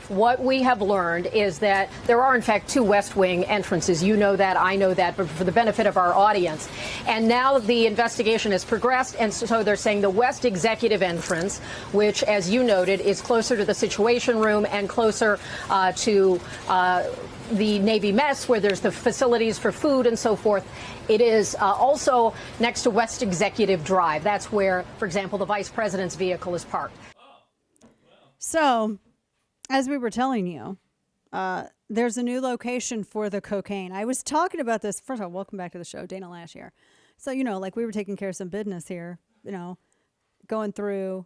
what we have learned is that there are, in fact, two West Wing entrances. You know that, I know that, but for the benefit of our audience. And now the investigation has progressed, and so they're saying the West Executive entrance, which, as you noted, is closer to the Situation Room and closer to the Navy mess, where there's the facilities for food and so forth. It is also next to West Executive Drive. That's where, for example, the vice president's vehicle is parked. So, as we were telling you, there's a new location for the cocaine. I was talking about this. First of all, welcome back to the show, Dana Lash here. So, like we were taking care of some business here, going through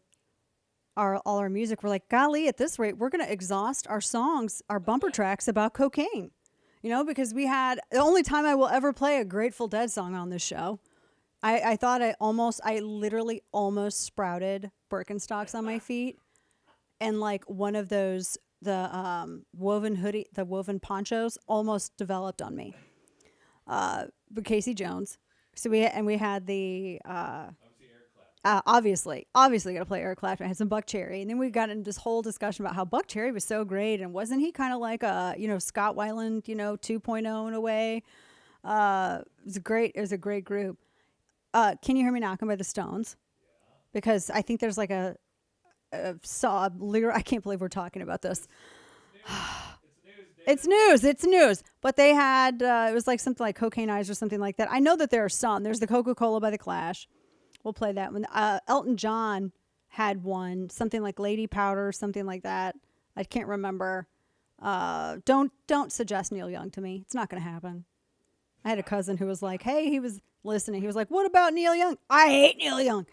all our music. We're like, golly, at this rate, we're going to exhaust our songs, our bumper tracks about cocaine. Because we had the only time I will ever play a Grateful Dead song on this show. I thought I literally almost sprouted Birkenstocks on my feet. And like one of those, the woven ponchos almost developed on me. But Casey Jones. So we had the, obviously got to play Eric Clapton. I had some Buck Cherry. And then we got into this whole discussion about how Buck Cherry was so great. And wasn't he kind of like a, Scott Weiland, 2.0 in a way? It was a great group. Can You Hear Me Knocking by the Stones? Because I think there's like a lyric. I can't believe we're talking about this. It's news. But they had, it was like something like Cocaine Eyes or something like that. I know that there are some. There's the Coca-Cola by the Clash. We'll play that one. Elton John had one, something like Lady Powder or something like that. I can't remember. Don't suggest Neil Young to me. It's not going to happen. I had a cousin who was like, hey, he was listening. He was like, what about Neil Young? I hate Neil Young.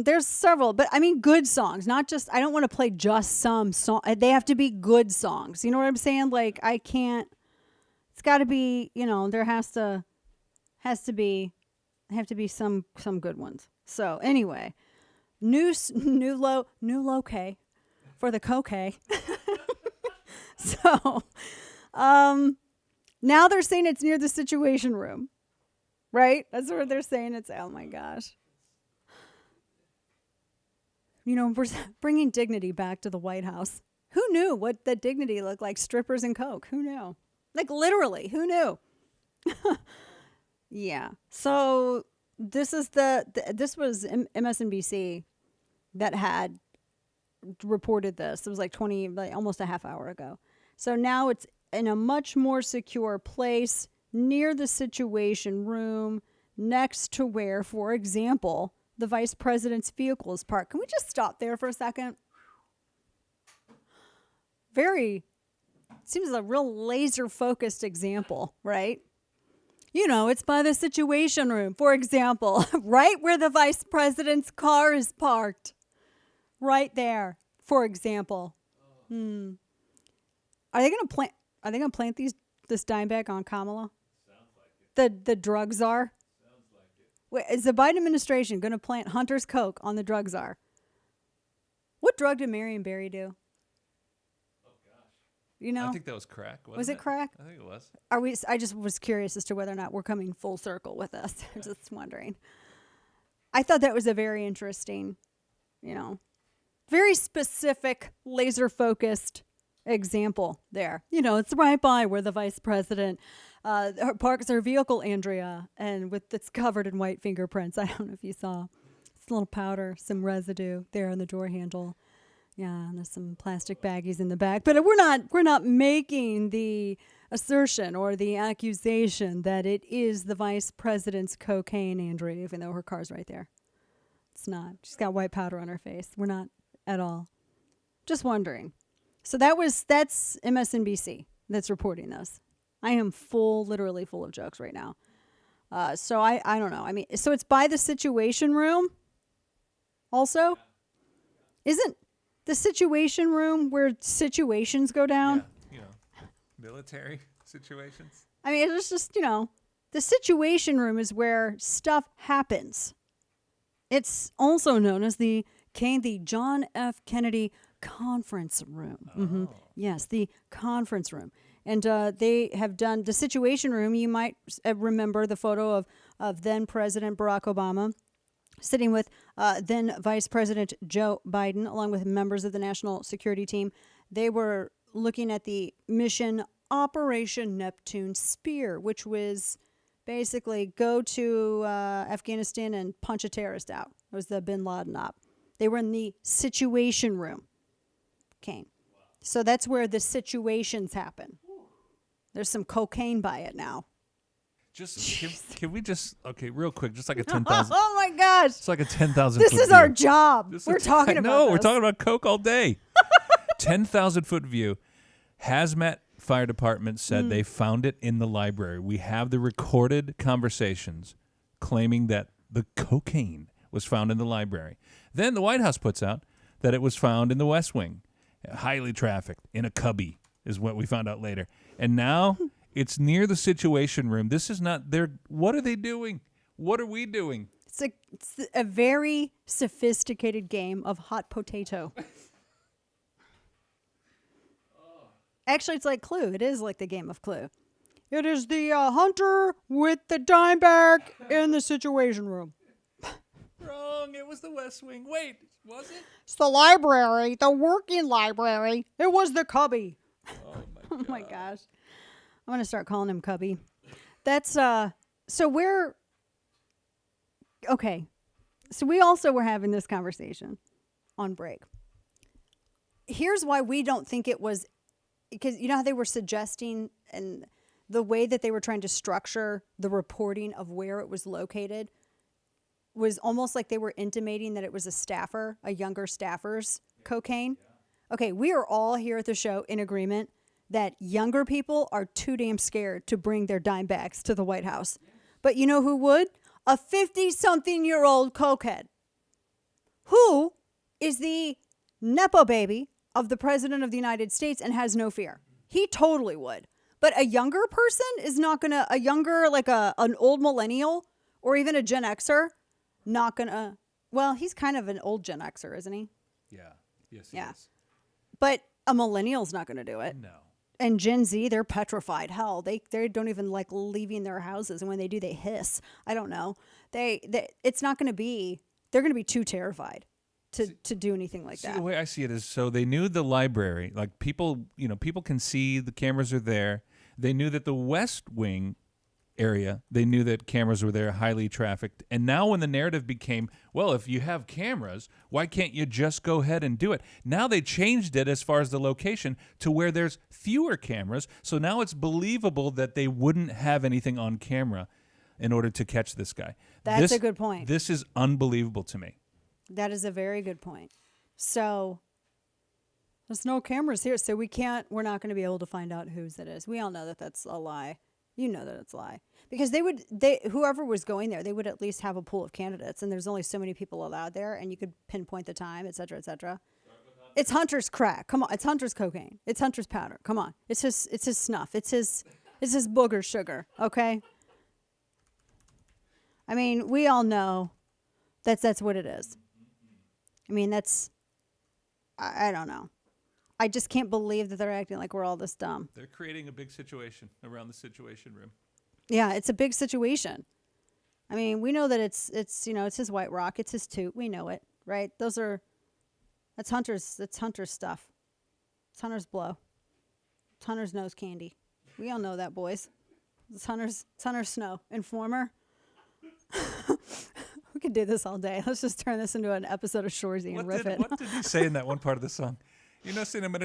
There's several, but I mean good songs, not just, I don't want to play just some song. They have to be good songs. You know what I'm saying? Like I can't, it's got to be, there have to be some good ones. So anyway, new low-K for the cocaine. So, now they're saying it's near the Situation Room, right? That's what they're saying. It's, oh my gosh. We're bringing dignity back to the White House. Who knew what the dignity looked like? Strippers and coke. Who knew? Like literally, who knew? Yeah. So this is this was MSNBC that had reported this. It was like almost a half hour ago. So now it's in a much more secure place near the Situation Room, next to where, for example, the vice president's vehicle is parked. Can we just stop there for a second? Seems a real laser-focused example, right? It's by the Situation Room, for example, right where the vice president's car is parked. Right there, for example. Are they going to plant this dime bag on Kamala? Sounds like it. The drug czar? Wait, is the Biden administration going to plant Hunter's Coke on the drug czar? What drug did Marion Barry do? Oh, gosh. I think that was crack. Was it crack? I think it was. I just was curious as to whether or not we're coming full circle with this. I'm just wondering. I thought that was a very interesting, very specific, laser-focused example there. It's right by where the vice president parks her vehicle, Andrea, and it's covered in white fingerprints. I don't know if you saw. It's a little powder, some residue there on the door handle. Yeah, and there's some plastic baggies in the back. But we're not making the assertion or the accusation that it is the vice president's cocaine, Andrea, even though her car's right there. It's not. She's got white powder on her face. We're not at all. Just wondering. So that's MSNBC that's reporting this. I am literally full of jokes right now. So I don't know. I mean, so it's by the Situation Room also? Isn't the Situation Room where situations go down? Yeah, military situations. I mean, it's just, the Situation Room is where stuff happens. It's also known as the John F. Kennedy Conference Room. Oh. Mm-hmm. Yes, the conference room. And they have done the Situation Room. You might remember the photo of then President Barack Obama sitting with then Vice President Joe Biden, along with members of the national security team. They were looking at the mission Operation Neptune Spear, which was basically go to Afghanistan and punch a terrorist out. It was the bin Laden op. They were in the Situation Room. Okay. So that's where the situations happen. There's some cocaine by it now. Can we just real quick, just like a 10,000. Oh my gosh! It's like a 10,000. This foot is view. our job. We're talking about. No, this. we're talking about coke all day. 10,000 foot view. Hazmat Fire Department said they found it in the library. We have the recorded conversations claiming that the cocaine was found in the library. Then the White House puts out that it was found in the West Wing, highly trafficked, in a cubby, is what we found out later. And now it's near the Situation Room. This is not their. What are they doing? What are we doing? It's a very sophisticated game of hot potato. Actually, it's like Clue. It is like the game of Clue. It is the hunter with the dime bag in the Situation Room. Wrong. It was the West Wing. Wait, was it? It's the library, the working library. It was the cubby. Oh my gosh. I'm going to start calling him Cubby. That's, so we're, okay. So we also were having this conversation on break. Here's why we don't think it was, because you know how they were suggesting and the way that they were trying to structure the reporting of where it was located was almost like they were intimating that it was a younger staffer's cocaine. Okay, we are all here at the show in agreement that younger people are too damn scared to bring their dime bags to the White House. But you know who would? A 50-something-year-old cokehead who is the Nepo baby of the President of the United States and has no fear. He totally would. But a younger person is not going to, like an old millennial or even a Gen Xer, not going to, well, he's kind of an old Gen Xer, isn't he? Yeah. Yes, he Yeah. is. But a millennial's not going to do it. No. And Gen Z, they're petrified. Hell, they don't even like leaving their houses, and when they do, they hiss. I don't know. It's not going to be. They're going to be too terrified to do anything like that. The way I see it is, so they knew the library, like people can see the cameras are there. They knew that the West Wing area, they knew that cameras were there, highly trafficked. And now when the narrative became, well, if you have cameras, why can't you just go ahead and do it? Now they changed it as far as the location to where there's fewer cameras. So now it's believable that they wouldn't have anything on camera in order to catch this guy. That's a good point. This is unbelievable to me. That is a very good point. So there's no cameras here, so we're not going to be able to find out whose it is. We all know that that's a lie. You know that it's a lie. Because whoever was going there, they would at least have a pool of candidates, and there's only so many people allowed there, and you could pinpoint the time, et cetera, et cetera. It's Hunter's crack. Come on. It's Hunter's cocaine. It's Hunter's powder. Come on. It's his snuff. It's his booger sugar. Okay? I mean, we all know that's what it is. I mean, I don't know. I just can't believe that they're acting like we're all this dumb. They're creating a big situation around the Situation Room. Yeah, it's a big situation. I mean, we know that it's his White Rock, it's his toot. We know it, right? That's Hunter's stuff. It's Hunter's blow. It's Hunter's nose candy. We all know that, boys. It's Hunter's snow. Informer. We could do this all day. Let's just turn this into an episode of Shorzy and riff it. What did he say in that one part of the song? Remember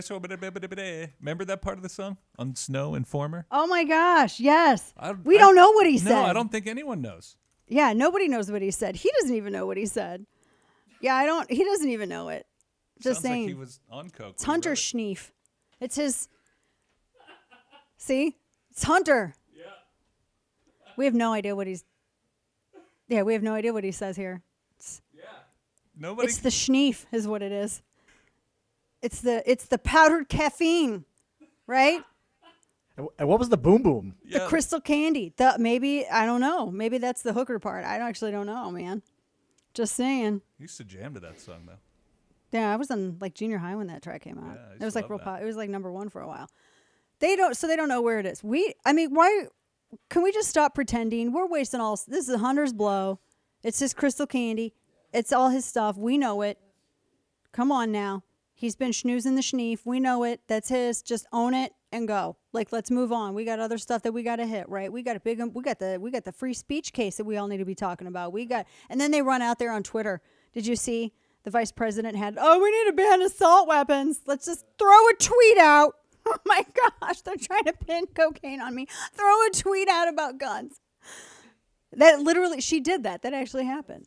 that part of the song on Snow Informer? Oh my gosh, yes. We don't know what he said. No, I don't think anyone knows. Yeah, nobody knows what he said. He doesn't even know what he said. Yeah, he doesn't even know it. Just Sounds saying. like he was on coke. It's Hunter Schneef. It's his. See? It's Hunter. Yeah. We have no idea what he's. Yeah, we have no idea what he says here. Nobody. It's the Schneef, is what it is. It's the powdered caffeine, right? And what was the boom boom? The crystal candy. Maybe, I don't know. Maybe that's the hooker part. I actually don't know, man. Just saying. I used to jam to that song, though. Yeah, I was in like junior high when that track came out. Yeah, It was like real pop. It was like number 1 for a while. They don't know where it is. Why can we just stop pretending? We're wasting this is Hunter's blow. It's his crystal candy. It's all his stuff. We know it. Come on now. He's been schnoozing the schneef. We know it. That's his. Just own it and go. Like, let's move on. We got other stuff that we got to hit, right? We got the free speech case that we all need to be talking about. And then they run out there on Twitter. Did you see the vice president had, we need to ban assault weapons. Let's just throw a tweet out. Oh my gosh, they're trying to pin cocaine on me. Throw a tweet out about guns. That literally, she did that. That actually happened.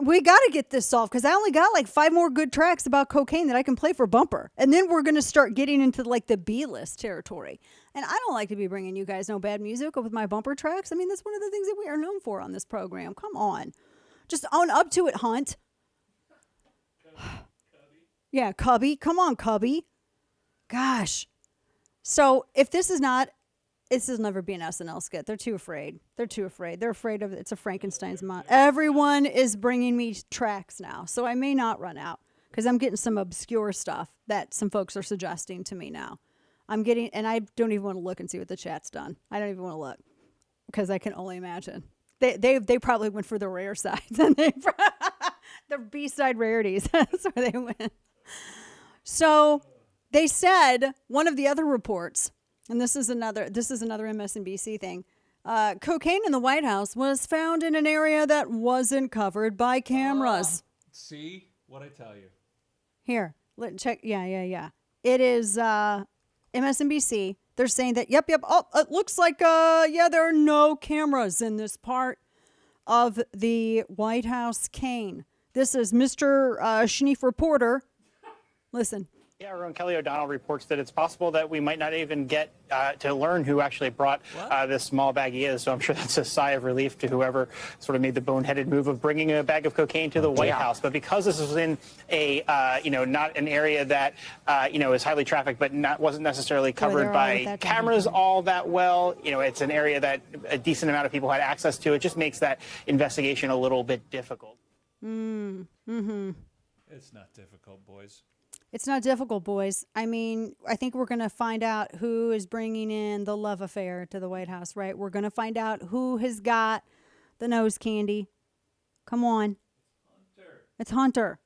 We got to get this solved because I only got like 5 more good tracks about cocaine that I can play for bumper. And then we're going to start getting into like the B-list territory. And I don't like to be bringing you guys no bad music with my bumper tracks. I mean, that's one of the things that we are known for on this program. Come on. Just own up to it, Hunt. Yeah, Cubby. Come on, Cubby. Gosh. So if this will never be an SNL skit. They're too afraid. They're afraid of it's a Frankenstein's monster. Everyone is bringing me tracks now, so I may not run out because I'm getting some obscure stuff that some folks are suggesting to me now. And I don't even want to look and see what the chat's done. I don't even want to look because I can only imagine. They probably went for the rare sides and the B-side rarities. That's where they went. So they said one of the other reports. And this is another MSNBC thing. Cocaine in the White House was found in an area that wasn't covered by cameras. See what I tell you. Here, check. Yeah. It is MSNBC. They're saying that, yep. Oh, it looks like, there are no cameras in this part of the White House cane. This is Mr. Schneef reporter. Listen. Yeah, Aaron Kelly O'Donnell reports that it's possible that we might not even get to learn who actually brought this small baggie is. So I'm sure that's a sigh of relief to whoever sort of made the boneheaded move of bringing a bag of cocaine to the White House. But because this was in a, not an area that, is highly trafficked, but wasn't necessarily covered by cameras all that well, it's an area that a decent amount of people had access to. It just makes that investigation a little bit difficult. It's not difficult, boys. It's not difficult, boys. I mean, I think we're going to find out who is bringing in the love affair to the White House, right? We're going to find out who has got the nose candy. Come on. It's Hunter.